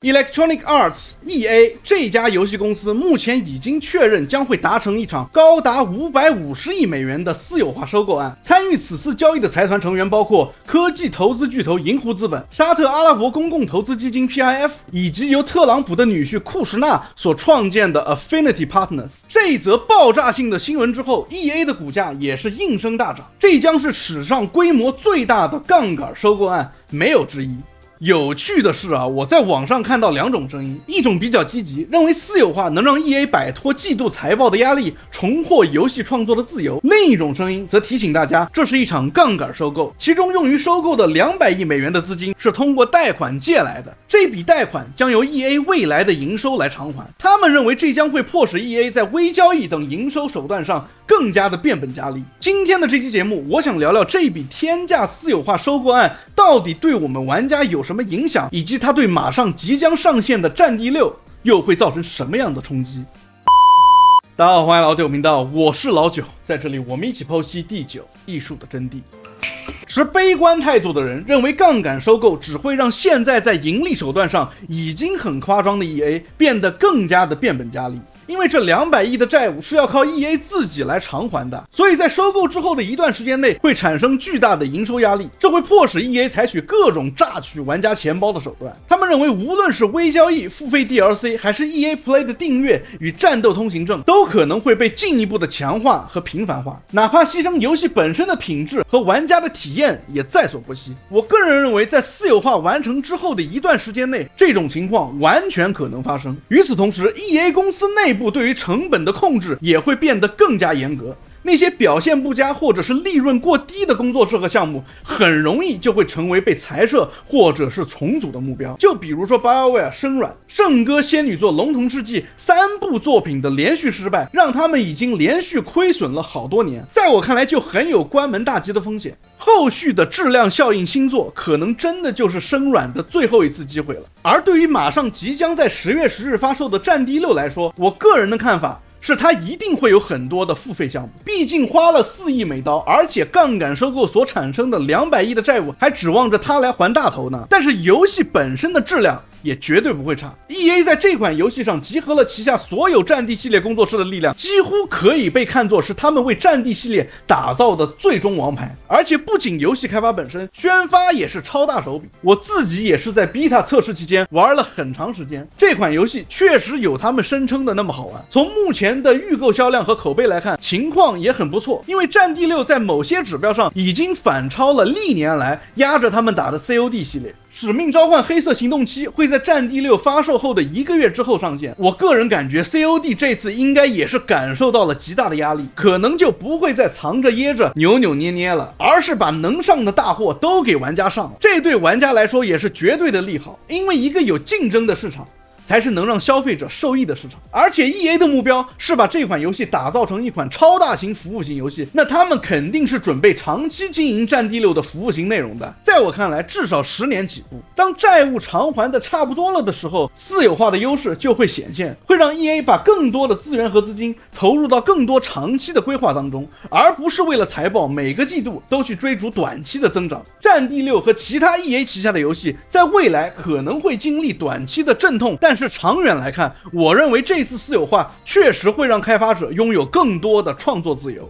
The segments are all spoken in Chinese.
Electronic Arts (EA) 这家游戏公司目前已经确认将会达成一场高达550亿美元的私有化收购案。参与此次交易的财团成员包括科技投资巨头银湖资本、沙特阿拉伯公共投资基金 PIF 以及由特朗普的女婿库什纳所创建的 Affinity Partners。这一则爆炸性的新闻之后 ，EA 的股价也是应声大涨。这将是史上规模最大的杠杆收购案，没有之一。有趣的是我在网上看到两种声音，一种比较积极，认为私有化能让 EA 摆脱季度财报的压力，重获游戏创作的自由；另一种声音则提醒大家，这是一场杠杆收购，其中用于收购的200亿美元的资金是通过贷款借来的，这笔贷款将由 EA 未来的营收来偿还。他们认为这将会迫使 EA 在微交易等营收手段上更加的变本加厉。今天的这期节目，我想聊聊这笔天价私有化收购案到底对我们玩家有什么影响，以及它对马上即将上线的《战地6》又会造成什么样的冲击。大家好，欢迎来到9频道，我是老九，在这里我们一起剖析第9艺术的真谛。持悲观态度的人认为，杠杆收购只会让现在在盈利手段上已经很夸张的 EA 变得更加的变本加厉。因为这200亿的债务是要靠 EA 自己来偿还的，所以在收购之后的一段时间内会产生巨大的营收压力，这会迫使 EA 采取各种榨取玩家钱包的手段。他们认为，无论是微交易、付费 DLC， 还是 EA Play 的订阅与战斗通行证，都可能会被进一步的强化和频繁化，哪怕牺牲游戏本身的品质和玩家的体验也在所不惜。我个人认为，在私有化完成之后的一段时间内，这种情况完全可能发生。与此同时， EA 公司内部对于成本的控制也会变得更加严格，那些表现不佳或者是利润过低的工作室和项目，很容易就会成为被裁撤或者是重组的目标。就比如说 BioWare 生软、圣歌、仙女座、龙腾世纪3部作品的连续失败，让他们已经连续亏损了好多年，在我看来就很有关门大吉的风险。后续的质量效应新作可能真的就是生软的最后一次机会了。而对于马上即将在10月10日发售的《战地6》来说，我个人的看法是它一定会有很多的付费项目，毕竟花了4亿美刀，而且杠杆收购所产生的200亿的债务还指望着它来还大头呢。但是游戏本身的质量也绝对不会差。 EA 在这款游戏上集合了旗下所有战地系列工作室的力量，几乎可以被看作是他们为战地系列打造的最终王牌。而且不仅游戏开发本身，宣发也是超大手笔。我自己也是在 Beta 测试期间玩了很长时间，这款游戏确实有他们声称的那么好玩。从目前的预购销量和口碑来看，情况也很不错，因为战地6在某些指标上已经反超了历年来压着他们打的 COD 系列。使命召唤黑色行动7会在战地6发售后的1个月之后上线，我个人感觉 COD 这次应该也是感受到了极大的压力，可能就不会再藏着掖着扭扭捏捏了，而是把能上的大货都给玩家上了。这对玩家来说也是绝对的利好，因为一个有竞争的市场才是能让消费者受益的市场。而且 EA 的目标是把这款游戏打造成一款超大型服务型游戏，那他们肯定是准备长期经营战地6的服务型内容的。在我看来，至少10年起步。当债务偿还的差不多了的时候，私有化的优势就会显现，会让 EA 把更多的资源和资金投入到更多长期的规划当中，而不是为了财报每个季度都去追逐短期的增长。战地6和其他 EA 旗下的游戏在未来可能会经历短期的阵痛，但是长远来看，我认为这次私有化确实会让开发者拥有更多的创作自由。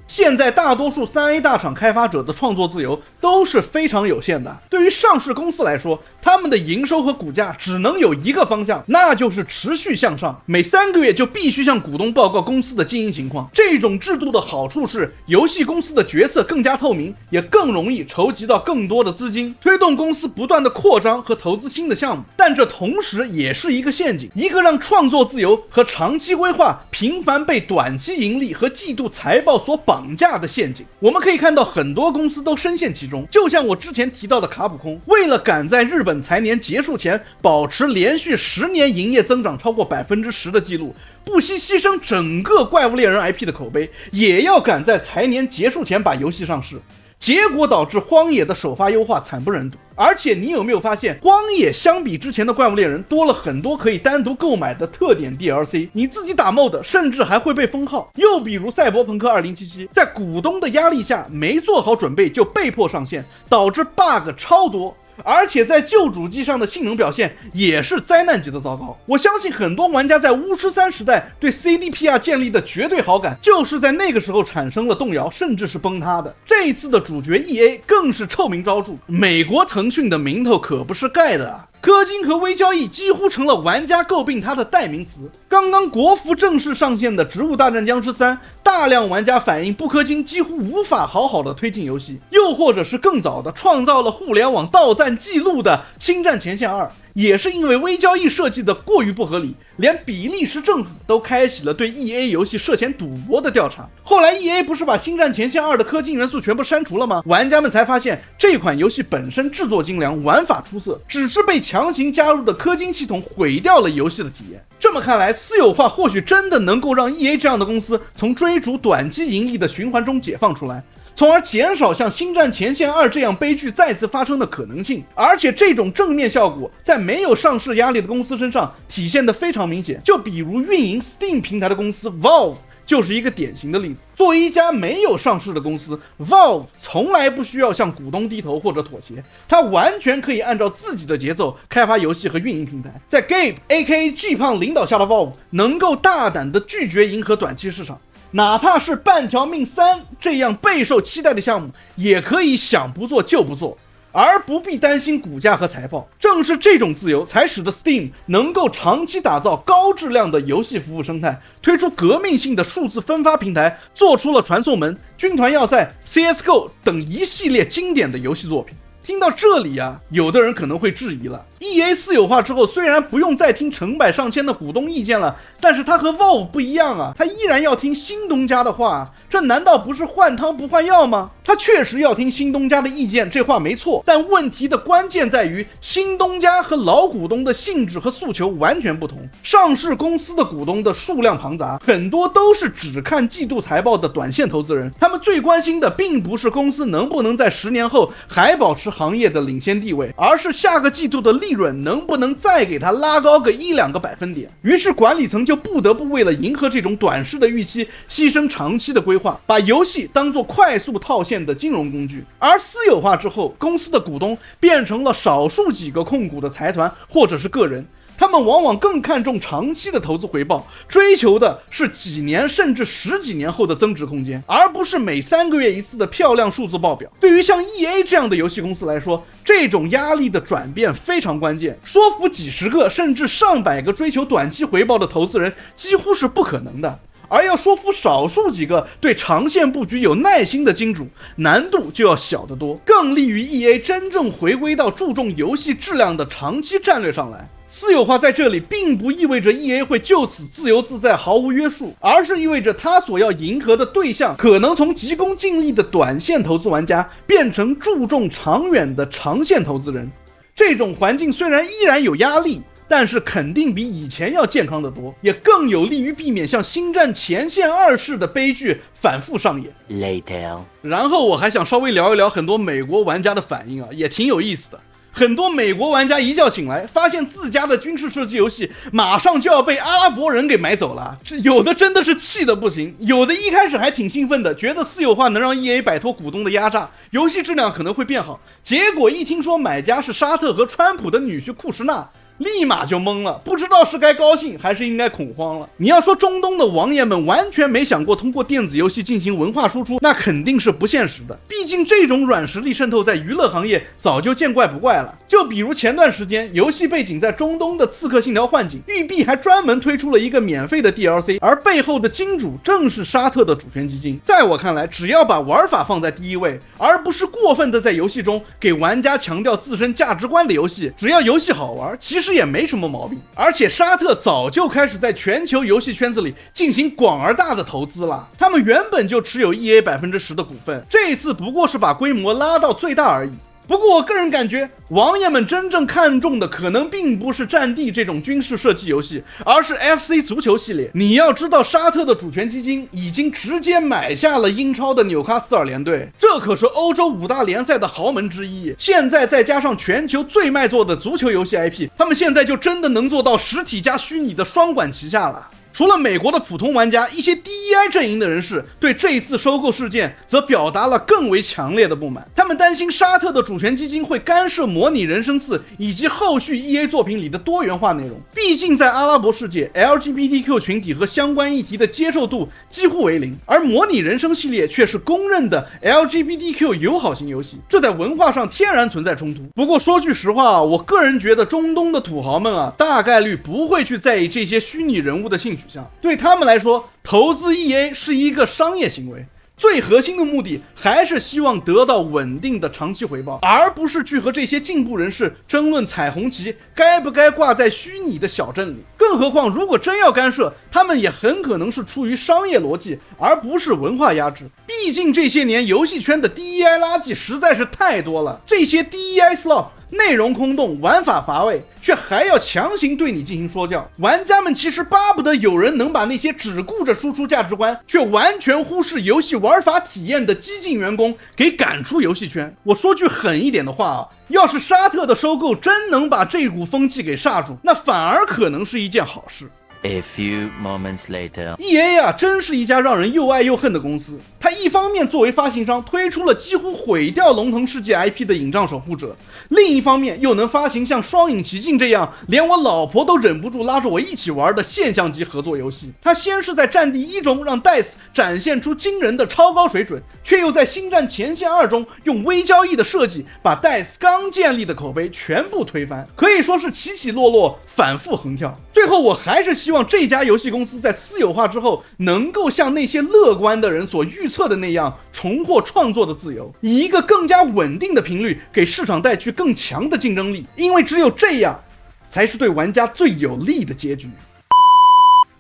现在大多数3A 大厂开发者的创作自由都是非常有限的。对于上市公司来说，他们的营收和股价只能有一个方向，那就是持续向上。每3个月就必须向股东报告公司的经营情况。这种制度的好处是，游戏公司的决策更加透明，也更容易筹集到更多的资金，推动公司不断的扩张和投资新的项目。但这同时也是一个陷阱，一个让创作自由和长期规划频繁被短期盈利和季度财报所绑架的陷阱。我们可以看到很多公司都深陷其中，就像我之前提到的卡普空，为了赶在日本财年结束前保持连续10年营业增长超过 10% 的记录，不惜牺牲整个怪物猎人 IP 的口碑，也要赶在财年结束前把游戏上市。结果导致荒野的首发优化惨不忍睹。而且你有没有发现，荒野相比之前的怪物猎人多了很多可以单独购买的特点 DLC， 你自己打 mod 甚至还会被封号。又比如赛博朋克2077，在股东的压力下没做好准备就被迫上线，导致 bug 超多，而且在旧主机上的性能表现也是灾难级的糟糕。我相信很多玩家在巫师3时代对 CDPR 建立的绝对好感，就是在那个时候产生了动摇，甚至是崩塌的。这一次的主角 EA 更是臭名昭著，美国腾讯的名头可不是盖的啊。氪金和微交易几乎成了玩家诟病它的代名词。刚刚国服正式上线的《植物大战僵尸3》，大量玩家反映不氪金几乎无法好好的推进游戏，又或者是更早的创造了互联网到赞记录的《星战前线2》，也是因为微交易设计的过于不合理，连比利时政府都开启了对 EA 游戏涉嫌赌博的调查。后来 EA 不是把《星战前线2》的氪金元素全部删除了吗？玩家们才发现这款游戏本身制作精良，玩法出色，只是被强行加入的氪金系统毁掉了游戏的体验。这么看来，私有化或许真的能够让 EA 这样的公司从追逐短期盈利的循环中解放出来，从而减少像《星战前线2》这样悲剧再次发生的可能性。而且这种正面效果在没有上市压力的公司身上体现得非常明显，就比如运营 Steam 平台的公司 Valve 就是一个典型的例子。作为一家没有上市的公司， Valve 从来不需要向股东低头或者妥协，它完全可以按照自己的节奏开发游戏和运营平台。在 Gabe aka G 胖领导下的 Valve 能够大胆地拒绝迎合短期市场，哪怕是半条命3这样备受期待的项目，也可以想不做就不做，而不必担心股价和财报。正是这种自由，才使得 Steam 能够长期打造高质量的游戏服务生态，推出革命性的数字分发平台，做出了传送门、军团要塞、CSGO 等一系列经典的游戏作品。听到这里啊，有的人可能会质疑了， EA 私有化之后，虽然不用再听成百上千的股东意见了，但是他和 Valve 不一样啊，他依然要听新东家的话，这难道不是换汤不换药吗？他确实要听新东家的意见，这话没错，但问题的关键在于新东家和老股东的性质和诉求完全不同。上市公司的股东的数量庞杂，很多都是只看季度财报的短线投资人，他们最关心的并不是公司能不能在10年后还保持行业的领先地位，而是下个季度的利润能不能再给它拉高个1-2个百分点。于是管理层就不得不为了迎合这种短视的预期，牺牲长期的规划，把游戏当作快速套现的金融工具。而私有化之后，公司的股东变成了少数几个控股的财团或者是个人，他们往往更看重长期的投资回报，追求的是几年甚至10几年后的增值空间，而不是每3个月一次的漂亮数字报表。对于像 EA 这样的游戏公司来说，这种压力的转变非常关键，说服几十个甚至上百个追求短期回报的投资人几乎是不可能的，而要说服少数几个对长线布局有耐心的金主，难度就要小得多，更利于 EA 真正回归到注重游戏质量的长期战略上来。私有化在这里并不意味着 EA 会就此自由自在毫无约束，而是意味着他所要迎合的对象可能从急功近利的短线投资玩家变成注重长远的长线投资人。这种环境虽然依然有压力，但是肯定比以前要健康得多，也更有利于避免像星战前线2式的悲剧反复上演。 Later。 然后我还想稍微聊一聊很多美国玩家的反应啊，也挺有意思的。很多美国玩家一觉醒来，发现自家的军事射击游戏马上就要被阿拉伯人给买走了，有的真的是气得不行，有的一开始还挺兴奋的，觉得私有化能让 EA 摆脱股东的压榨，游戏质量可能会变好，结果一听说买家是沙特和川普的女婿库什纳，立马就懵了，不知道是该高兴还是应该恐慌了。你要说中东的王爷们完全没想过通过电子游戏进行文化输出，那肯定是不现实的，毕竟这种软实力渗透在娱乐行业早就见怪不怪了。就比如前段时间游戏背景在中东的刺客信条幻景，育碧还专门推出了一个免费的 DLC， 而背后的金主正是沙特的主权基金。在我看来，只要把玩法放在第一位，而不是过分的在游戏中给玩家强调自身价值观的游戏，只要游戏好玩，其实也没什么毛病。而且沙特早就开始在全球游戏圈子里进行广而大的投资了，他们原本就持有 EA 10%的股份，这一次不过是把规模拉到最大而已。不过我个人感觉，王爷们真正看重的可能并不是战地这种军事射击游戏，而是 FC 足球系列。你要知道，沙特的主权基金已经直接买下了英超的纽卡斯尔联队，这可是欧洲5大联赛的豪门之一。现在再加上全球最卖座的足球游戏 IP， 他们现在就真的能做到实体加虚拟的双管齐下了。除了美国的普通玩家，一些 DEI 阵营的人士对这一次收购事件则表达了更为强烈的不满。他们担心沙特的主权基金会干涉模拟人生4以及后续 EA 作品里的多元化内容。毕竟在阿拉伯世界 ，LGBTQ 群体和相关议题的接受度几乎为零，而模拟人生系列却是公认的 LGBTQ 友好型游戏，这在文化上天然存在冲突。不过说句实话，我个人觉得中东的土豪们大概率不会去在意这些虚拟人物的性取向，对他们来说，投资 EA 是一个商业行为。最核心的目的还是希望得到稳定的长期回报，而不是去和这些进步人士争论彩虹旗该不该挂在虚拟的小镇里。更何况，如果真要干涉，他们也很可能是出于商业逻辑，而不是文化压制。毕竟这些年游戏圈的 DEI 垃圾实在是太多了，这些 DEI slop内容空洞，玩法乏味，却还要强行对你进行说教。玩家们其实巴不得有人能把那些只顾着输出价值观，却完全忽视游戏玩法体验的激进员工给赶出游戏圈。我说句狠一点的话要是沙特的收购真能把这股风气给刹住，那反而可能是一件好事。A few moments later, EA 真是一家让人又爱又恨的公司。它一方面作为发行商推出了几乎毁掉龙腾世界 IP 的《影杖守护者》，另一方面又能发行像《双影奇境》这样连我老婆都忍不住拉着我一起玩的现象级合作游戏。它先是在《战地1》中让 DICE 展现出惊人的超高水准，却又在《星战前线2》中用微交易的设计把 DICE 刚建立的口碑全部推翻，可以说是起起落落，反复横跳。最后我还是希望这家游戏公司在私有化之后，能够像那些乐观的人所预测的那样，重获创作的自由，以一个更加稳定的频率给市场带去更强的竞争力，因为只有这样才是对玩家最有利的结局。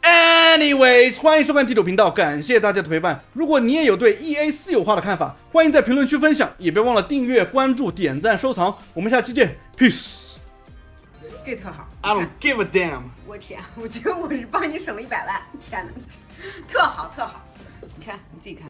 Anyways， 欢迎收看地图频道，感谢大家的陪伴。如果你也有对 EA 私有化的看法，欢迎在评论区分享，也别忘了订阅、关注、点赞、收藏。我们下期见 ，Peace。这特好 I don't give a damn。我天，我觉得我是帮你省了100万，天哪，特好特好，你看你自己看。